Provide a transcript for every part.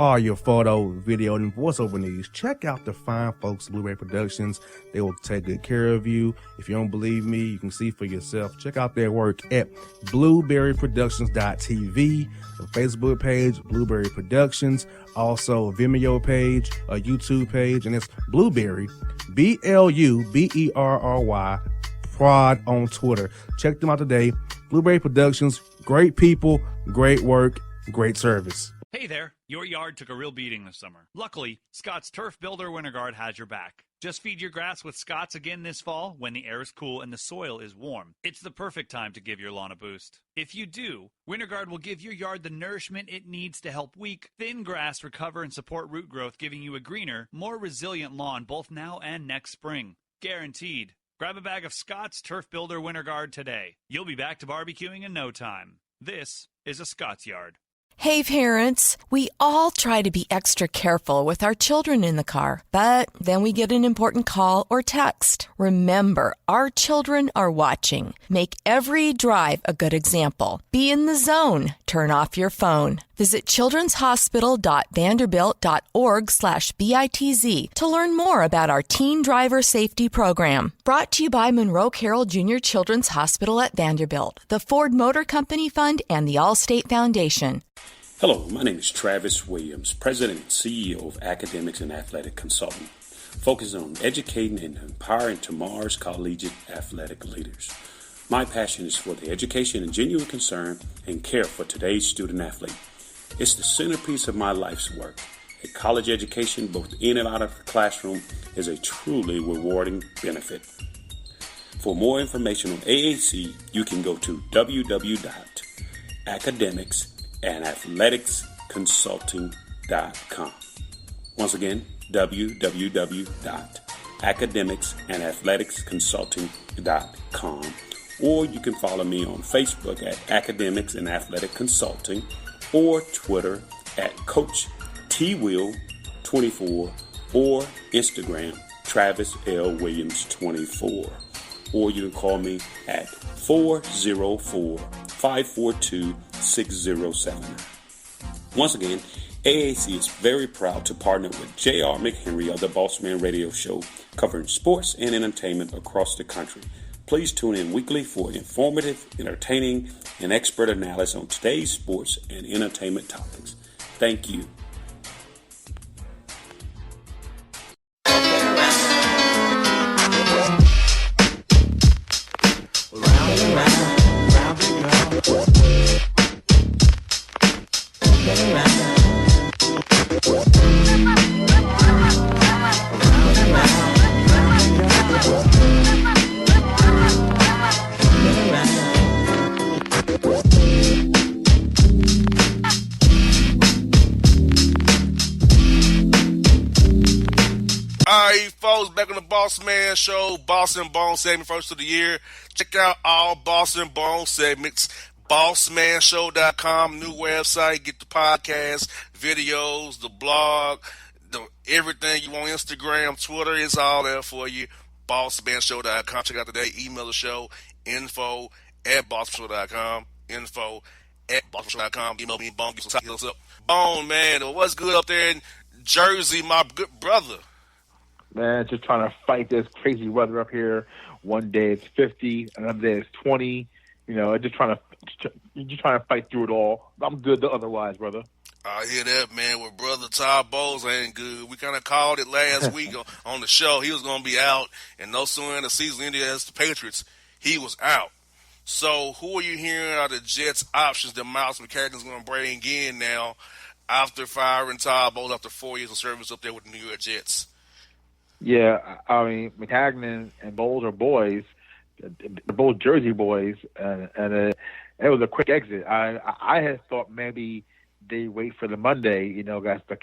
all your photo, video, and voiceover needs, check out the fine folks at Blueberry Productions. They will take good care of you. If you don't believe me, you can see for yourself. Check out their work at blueberryproductions.tv, the Facebook page, Blueberry Productions, also a Vimeo page, a YouTube page, and it's Blueberry, BLUBERRY, Prod on Twitter. Check them out today. Blueberry Productions, great people, great work, great service. Hey there, your yard took a real beating this summer. Luckily, Scott's Turf Builder Winter Guard has your back. Just feed your grass with Scott's again this fall when the air is cool and the soil is warm. It's the perfect time to give your lawn a boost. If you do, Winter Guard will give your yard the nourishment it needs to help weak, thin grass recover and support root growth, giving you a greener, more resilient lawn both now and next spring. Guaranteed. Grab a bag of Scott's Turf Builder Winter Guard today. You'll be back to barbecuing in no time. This is a Scott's Yard. Hey parents, we all try to be extra careful with our children in the car, but then we get an important call or text. Remember, our children are watching. Make every drive a good example. Be in the zone. Turn off your phone. Visit childrenshospital.vanderbilt.org/BITZ to learn more about our teen driver safety program. Brought to you by Monroe Carroll Jr. Children's Hospital at Vanderbilt, the Ford Motor Company Fund, and the Allstate Foundation. Hello, my name is Travis Williams, President and CEO of Academics and Athletic Consulting, focusing on educating and empowering tomorrow's collegiate athletic leaders. My passion is for the education and genuine concern and care for today's student athlete. It's the centerpiece of my life's work. A college education, both in and out of the classroom, is a truly rewarding benefit. For more information on AAC, you can go to www.academicsandathleticsconsulting.com. Once again, www.academicsandathleticsconsulting.com. Or you can follow me on Facebook at Academics and Athletic Consulting, or Twitter at Coach TWill24, or Instagram Travis L. Williams 24. Or you can call me at 404-542-6079. Once again, AAC is very proud to partner with J.R. McHenry of the Bossman Radio Show, covering sports and entertainment across the country. Please tune in weekly for informative, entertaining, and expert analysis on today's sports and entertainment topics. Thank you. Alright, folks, back on the Bossman Show, Boss and Bone segment, first of the year. Check out all Boss and Bone segments, bossmanshow.com, new website. Get the podcast, videos, the blog, everything you want, Instagram, Twitter, it's all there for you. Bossmanshow.com. Check out today. Email the show, info@bossmanshow.com, info@bossmanshow.com. Email me, Bone, get some hit us up. Bone, man, what's good up there in Jersey, my good brother? Man, just trying to fight this crazy weather up here. One day it's 50, another day it's 20. You know, just trying to fight through it all. I'm good otherwise, brother. I hear that, man. With brother Todd Bowles ain't good. We kind of called it last week on the show. He was going to be out, and no sooner than the season ended as the Patriots, he was out. So who are you hearing are the Jets' options that Miles McCaggan's going to bring in now after firing Todd Bowles after 4 years of service up there with the New York Jets? Yeah, I mean, McCagnon and Bowles are boys. They're both Jersey boys, and it was a quick exit. I had thought maybe they wait for the Monday, that's the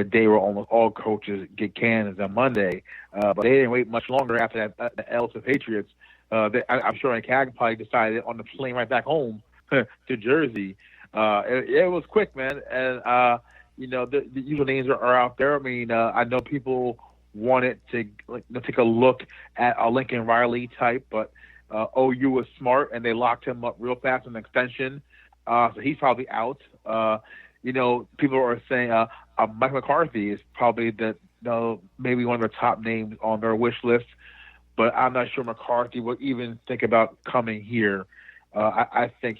day where almost all coaches get canned is on Monday. But they didn't wait much longer after that the L to Patriots. I'm sure McCagnon probably decided on the plane right back home to Jersey. It was quick, man, and the usual names are out there. I mean, I know people wanted to take a look at a Lincoln Riley type, but OU was smart and they locked him up real fast in an extension. So he's probably out. people are saying Mike McCarthy is probably maybe one of the top names on their wish list, but I'm not sure McCarthy will even think about coming here. I think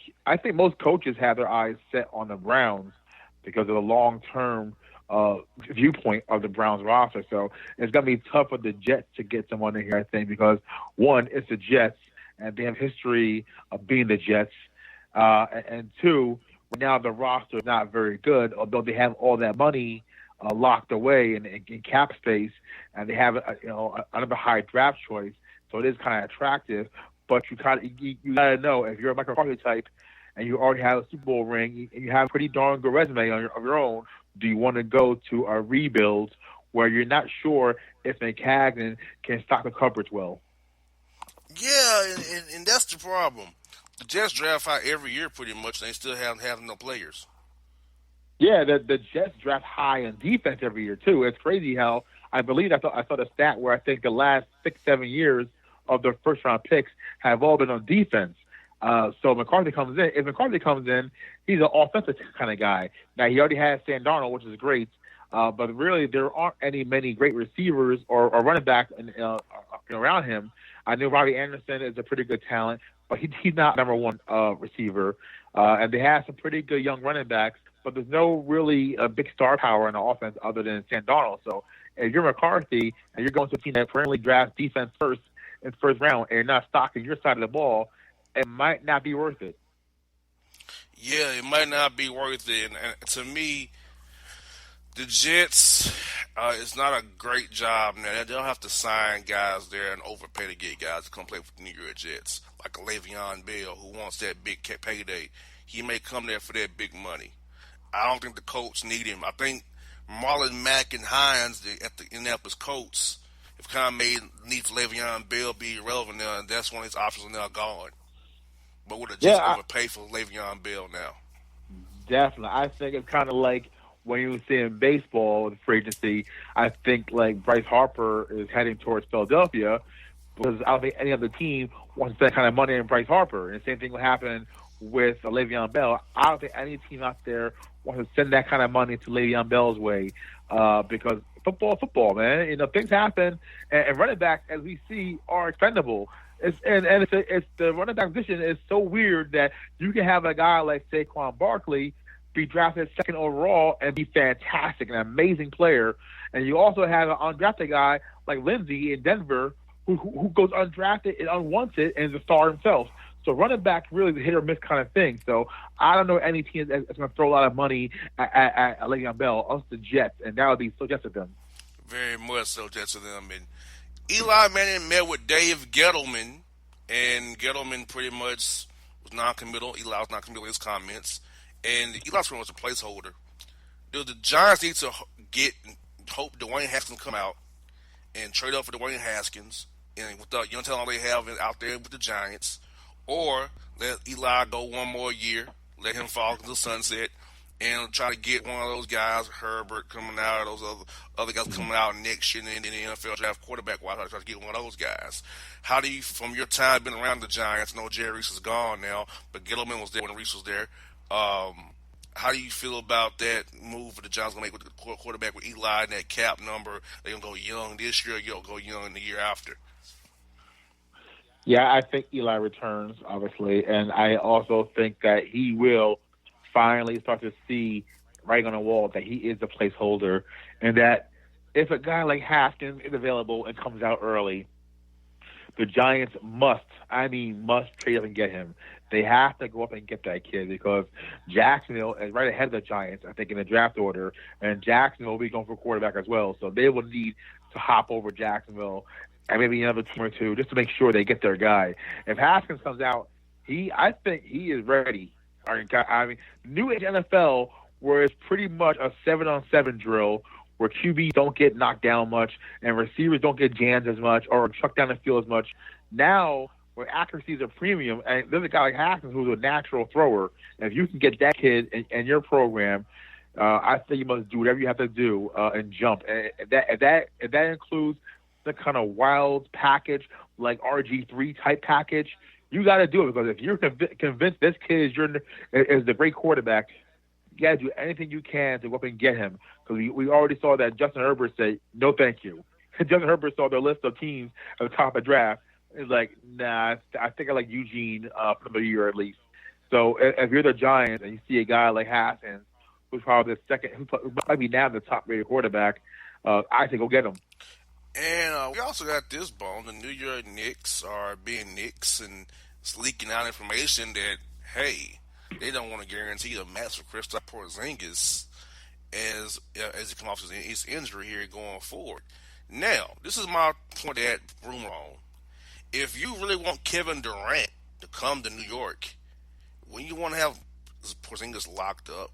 most coaches have their eyes set on the Browns because of the long-term viewpoint of the Browns roster. So it's going to be tough for the Jets to get someone in here, I think, because, one, it's the Jets, and they have history of being the Jets. And two, now the roster is not very good, although they have all that money locked away in cap space, and they have another high draft choice. So it is kind of attractive. But you gotta know, if you're a Mike McCarthy type and you already have a Super Bowl ring and you have a pretty darn good resume of your own, do you want to go to a rebuild where you're not sure if McCagnon can stock the coverage well? Yeah, and that's the problem. The Jets draft high every year pretty much, and they still have no players. Yeah, the Jets draft high on defense every year too. It's crazy how I saw the stat where I think the last 6-7 years of their first round picks have all been on defense. So McCarthy comes in. If McCarthy comes in, he's an offensive kind of guy. Now he already has Sam Darnold, which is great, but really there aren't many great receivers or running backs around him. I know Robbie Anderson is a pretty good talent, but he's not number one receiver. And they have some pretty good young running backs, but there's no really big star power in the offense other than Sam Darnold. So if you're McCarthy and you're going to a team that currently drafts defense first in the first round and you're not stocking your side of the ball, it might not be worth it. Yeah, it might not be worth it. And to me, the Jets, it's not a great job now. They'll have to sign guys there and overpay to get guys to come play for the New York Jets, like a Le'Veon Bell who wants that big payday. He may come there for that big money. I don't think the Colts need him. I think Marlon Mack and Hines at the Indianapolis Colts have kind of made need for Le'Veon Bell be irrelevant now, and that's one of his options are now gone. But would have just overpaid for Le'Veon Bell now? Definitely. I think it's kind of like when you see in baseball with free agency, I think like Bryce Harper is heading towards Philadelphia because I don't think any other team wants to spend that kind of money on Bryce Harper. And the same thing will happen with Le'Veon Bell. I don't think any team out there wants to send that kind of money to Le'Veon Bell's way because football, man. Things happen, and running backs, as we see, are expendable. It's the running back position is so weird that you can have a guy like Saquon Barkley be drafted second overall and be fantastic, an amazing player, and you also have an undrafted guy like Lindsey in Denver who goes undrafted and unwanted and is a star himself. So running back really is a hit or miss kind of thing. So I don't know any team that's going to throw a lot of money at Le'Veon Bell, us the Jets, and that would be so Jets of them. Very much so Jets of them. And Eli Manning met with Dave Gettleman, and Gettleman pretty much was non-committal. Eli was non-committal in his comments, and Eli's pretty much a placeholder. Do the Giants need to hope Dwayne Haskins come out and trade up for Dwayne Haskins, and with the young talent they have out there with the Giants, or let Eli go one more year, let him fall into the sunset, and try to get one of those guys, Herbert coming out, those other guys coming out next year, and then the NFL draft quarterback-wise, try to get one of those guys. How do you, from your time being around the Giants, I know Jerry Reese is gone now, but Gettleman was there when Reese was there. How do you feel about that move for the Giants going to make with the quarterback with Eli and that cap number? They're going to go young this year, you'll go young the year after. Yeah, I think Eli returns, obviously, and I also think that he will finally start to see writing on the wall that he is the placeholder, and that if a guy like Haskins is available and comes out early, the Giants must trade up and get him. They have to go up and get that kid because Jacksonville is right ahead of the Giants, I think, in the draft order, and Jacksonville will be going for quarterback as well, so they will need to hop over Jacksonville and maybe another team or two just to make sure they get their guy. If Haskins comes out, I think he is ready. I mean, new age NFL, where it's pretty much a 7-on-7 drill, where QBs don't get knocked down much and receivers don't get jammed as much or chucked down the field as much. Now, where accuracy is a premium, and there's a guy like Haskins who's a natural thrower, and if you can get that kid in your program, I think you must do whatever you have to do and jump. And if that includes the kind of wild package, like RG3 type package, you got to do it, because if you're convinced this kid is the great quarterback, you got to do anything you can to go up and get him because we already saw that Justin Herbert said no, thank you. Justin Herbert saw the list of teams at the top of the draft. It's like, nah, I think I like Eugene for the year at least. So if you're the Giants and you see a guy like Haskins, who's probably the second, who might be now the top-rated quarterback, I think go get him. And we also got this bone. The New York Knicks are being Knicks and it's leaking out information that, hey, they don't want to guarantee the max for Kristaps Porzingis as he comes off his injury here going forward. Now, this is my point at rumor on. If you really want Kevin Durant to come to New York, when you want to have Porzingis locked up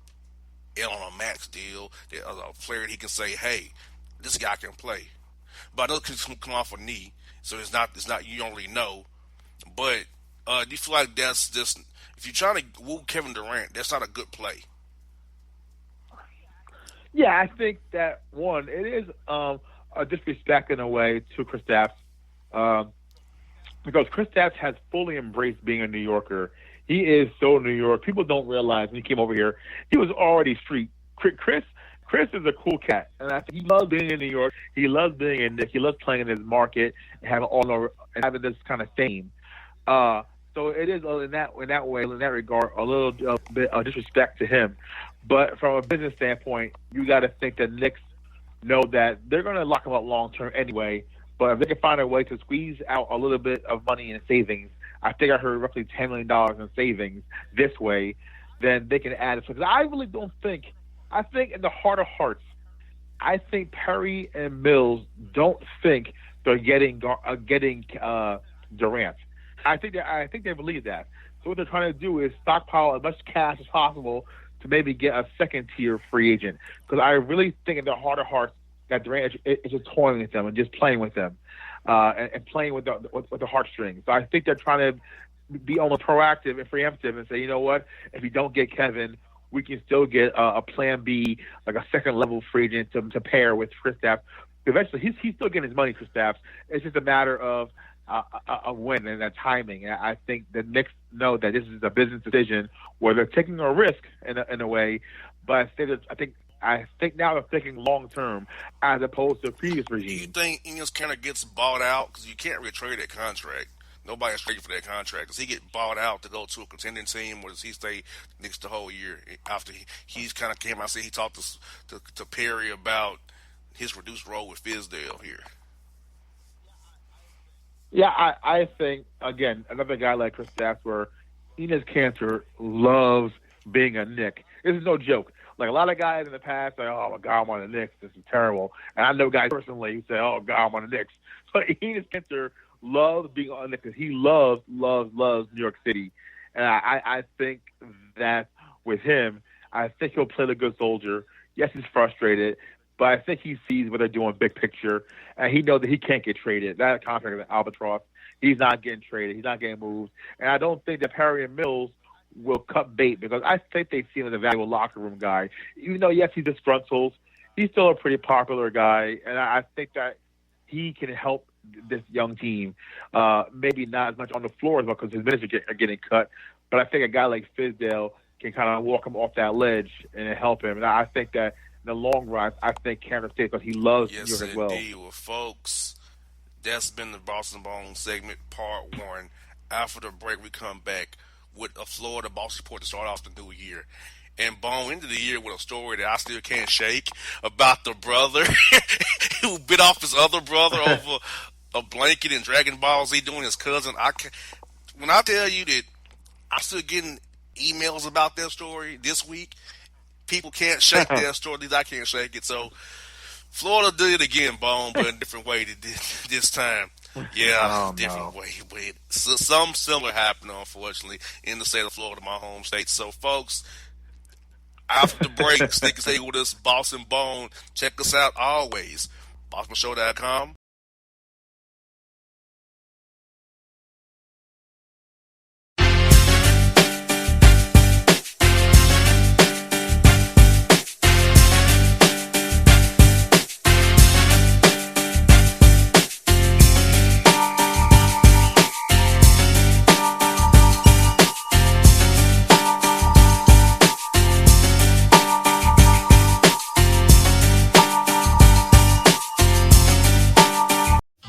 and on a max deal, a player he can say, hey, this guy can play. But I know he's come off a knee, so it's not you don't really know. But do you feel like that's just, if you're trying to woo Kevin Durant, that's not a good play? Yeah, I think that, one, it is a disrespect in a way to Kristaps, because Kristaps has fully embraced being a New Yorker. He is so New York. People don't realize when he came over here, he was already street. Chris is a cool cat, and I think he loves being in New York. He loves being in Nick. He loves playing in his market and having this kind of fame. So it is in that regard a little bit of disrespect to him. But from a business standpoint, you got to think that Knicks know that they're going to lock him up long term anyway. But if they can find a way to squeeze out a little bit of money in savings, I think I heard roughly $10 million in savings this way, then they can add it. Because I really don't think. I think in the heart of hearts, I think Perry and Mills don't think they're getting Durant. I think they believe that. So what they're trying to do is stockpile as much cash as possible to maybe get a second-tier free agent. Because I really think in their heart of hearts that Durant is just toying with them and just playing with them and playing with the heartstrings. So I think they're trying to be almost proactive and preemptive and say, you know what, if you don't get Kevin, we can still get a plan B, like a second-level free agent to pair with Kristaps. Eventually, he's still getting his money, Kristaps. It's just a matter of a win and a timing. And I think the Knicks know that this is a business decision where they're taking a risk in a way, but I think now they're thinking long term as opposed to the previous regime. Do you think Enes kind of gets bought out because you can't really trade that contract? Nobody's trading for that contract. Does he get bought out to go to a contending team, or does he stay Knicks the whole year after he's kind of came out and said he talked to Perry about his reduced role with Fizdale here? Yeah, I think, again, another guy like Kristaps, where Enes Kanter loves being a Knick. This is no joke. Like a lot of guys in the past say, oh, my God, I'm on the Knicks. This is terrible. And I know guys personally who say, oh, God, I'm on the Knicks. But Enes Kanter loves being on the Knicks because he loves New York City. And I think that with him, I think he'll play the good soldier. Yes, he's frustrated, but I think he sees what they're doing big picture, and he knows that he can't get traded. That contract is an albatross. He's not getting traded. He's not getting moved. And I don't think that Perry and Mills will cut bait because I think they see him as a valuable locker room guy. Even though, yes, he's disgruntled, he's still a pretty popular guy, and I think that he can help this young team. Maybe not as much on the floor as well because his minutes are getting cut, but I think a guy like Fizdale can kind of walk him off that ledge and help him. And I think that in the long run, I think Kanter stays because he loves New York as well. Yes, well, folks, that's been the Boston Bone segment, part one. After the break, we come back with a Florida Boston report to start off the new year. And Bone into the year with a story that I still can't shake about the brother who bit off his other brother over a blanket in Dragon Ball Z doing his cousin. When I tell you that I'm still getting emails about that story this week, people can't shake that story. At least I can't shake it. So Florida did it again, Bone, but in a different way this time. Yeah, different way. But some similar happened, unfortunately, in the state of Florida, my home state. So, folks, after the break, stay with us, Boston Bone. Check us out always, BossmanShow.com.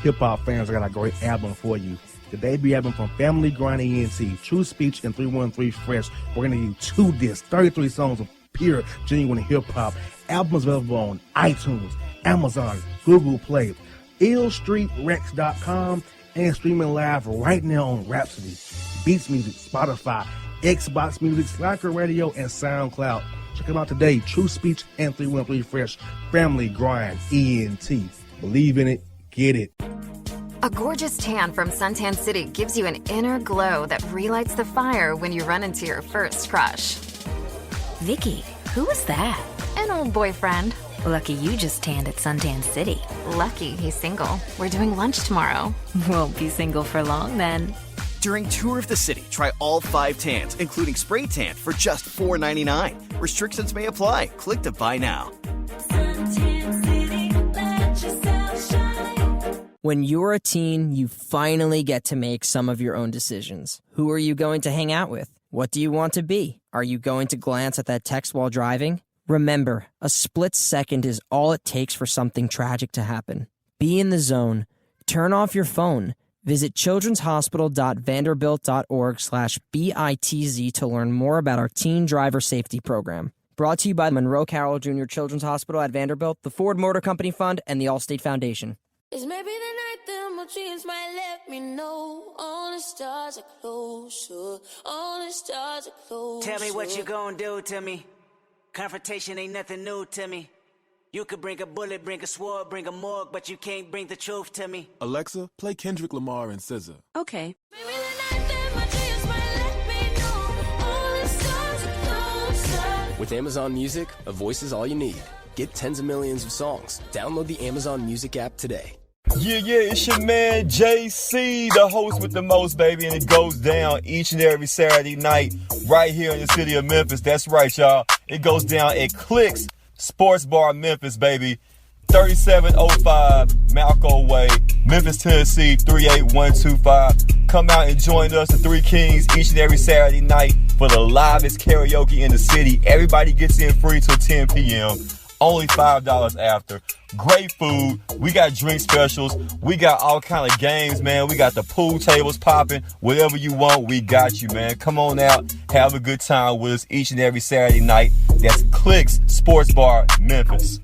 hip-hop fans, I got a great album for you. The debut album from Family Grind ENT, True Speech and 313 Fresh. We're going to give you 2 discs, 33 songs of pure, genuine hip-hop. Albums available on iTunes, Amazon, Google Play, illstreetrex.com, and streaming live right now on Rhapsody, Beats Music, Spotify, Xbox Music, Slacker Radio, and SoundCloud. Check them out today. True Speech and 313 Fresh. Family Grind ENT. Believe in it. Get it. A gorgeous tan from Suntan City gives you an inner glow that relights the fire when you run into your first crush. Vicky, who was that? An old boyfriend. Lucky you just tanned at Suntan City. Lucky he's single. We're doing lunch tomorrow. Won't be single for long then. During Tour of the City, try all 5 tans, including spray tan, for just $4.99. Restrictions may apply. Click to buy now. When you're a teen, you finally get to make some of your own decisions. Who are you going to hang out with? What do you want to be? Are you going to glance at that text while driving? Remember, a split second is all it takes for something tragic to happen. Be in the zone. Turn off your phone. Visit childrenshospital.vanderbilt.org/BITZ to learn more about our teen driver safety program. Brought to you by Monroe Carroll Jr. Children's Hospital at Vanderbilt, the Ford Motor Company Fund, and the Allstate Foundation. It's maybe the night that my dreams might let me know. All the stars are closer. All the stars are closer. Tell me what you gonna do to me. Confrontation ain't nothing new to me. You could bring a bullet, bring a sword, bring a morgue, but you can't bring the truth to me. Alexa, play Kendrick Lamar and SZA. Okay. Maybe the night that my dreams might let me know. All the stars are closer. With Amazon Music, a voice is all you need. Get tens of millions of songs. Download the Amazon Music app today. Yeah, it's your man JC, the host with the most, baby, and it goes down each and every Saturday night right here in the city of Memphis. That's right, y'all. It goes down at Clicks Sports Bar Memphis, baby. 3705 Malco Way, Memphis, Tennessee, 38125. Come out and join us, the Three Kings, each and every Saturday night for the livest karaoke in the city. Everybody gets in free till 10 p.m. Only $5 after. Great food. We got drink specials. We got all kind of games, man. We got the pool tables popping. Whatever you want, we got you, man. Come on out. Have a good time with us each and every Saturday night. That's Clicks Sports Bar, Memphis.